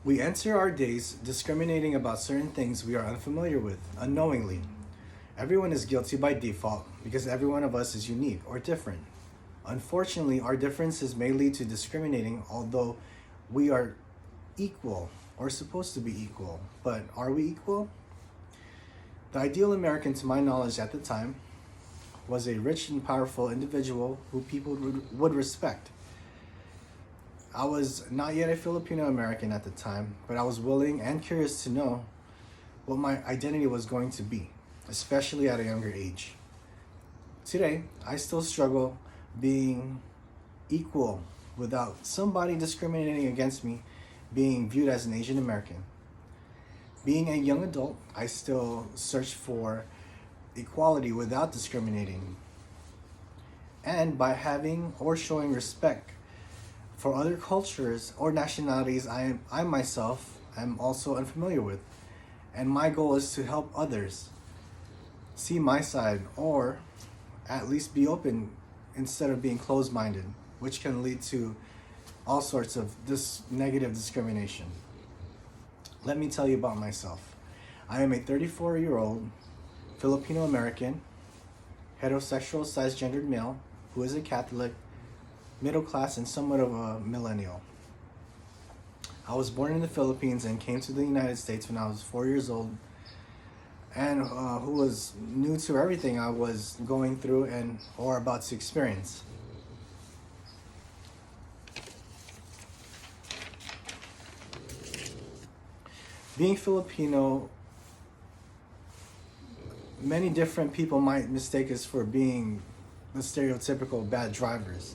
We enter our days discriminating about certain things we are unfamiliar with, unknowingly. Everyone is guilty by default because every one of us is unique or different. Unfortunately, our differences may lead to discriminating, although we are equal or supposed to be equal. But are we equal? The ideal American, to my knowledge at the time, was a rich and powerful individual who people would respect. I was not yet a Filipino American at the time, but I was willing and curious to know what my identity was going to be, especially at a younger age. Today, I still struggle being equal without somebody discriminating against me being viewed as an Asian American. Being a young adult, I still search for equality without discriminating. And by having or showing respect for other cultures or nationalities I myself am also unfamiliar with. And my goal is to help others see my side, or at least be open instead of being closed-minded, which can lead to all sorts of this negative discrimination. Let me tell you about myself. I am a 34-year-old Filipino American, heterosexual cisgendered male who is a Catholic, middle class, and somewhat of a millennial. I was born in the Philippines and came to the United States when I was 4 years old, and who was new to everything I was going through and or about to experience. Being Filipino, many different people might mistake us for being the stereotypical bad drivers.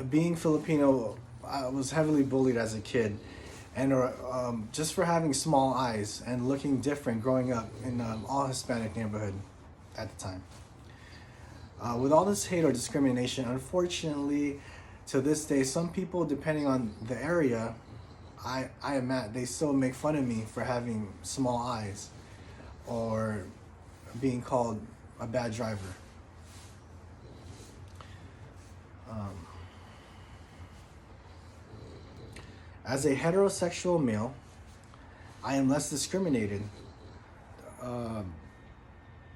Being Filipino, I was heavily bullied as a kid, and just for having small eyes and looking different growing up in an all Hispanic neighborhood at the time. With all this hate or discrimination, unfortunately, to this day, some people, depending on the area I am at, they still make fun of me for having small eyes or being called a bad driver. As a heterosexual male, I am less discriminated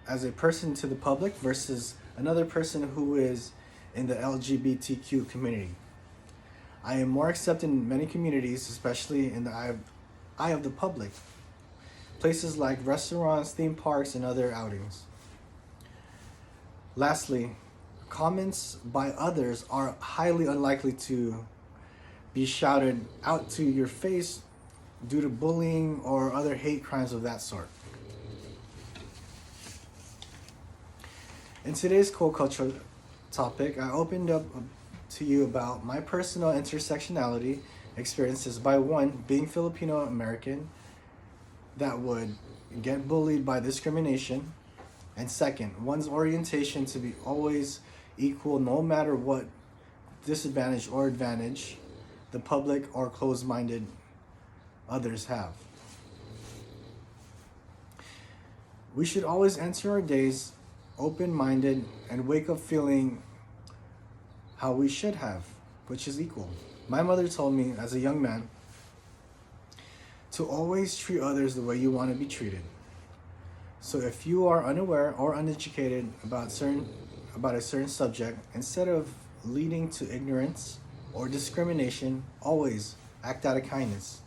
as a person to the public versus another person who is in the LGBTQ community. I am more accepted in many communities, especially in the eye of the public. Places like restaurants, theme parks, and other outings. Lastly, comments by others are highly unlikely to be shouted out to your face due to bullying or other hate crimes of that sort. In today's co-culture topic, I opened up to you about my personal intersectionality experiences by one, being Filipino American that would get bullied by discrimination, and second, one's orientation to be always equal no matter what disadvantage or advantage the public or closed-minded others have. We should always enter our days open-minded and wake up feeling how we should have, which is equal. My mother told me as a young man to always treat others the way you want to be treated. So if you are unaware or uneducated about a certain subject, instead of leading to ignorance or discrimination, always act out of kindness.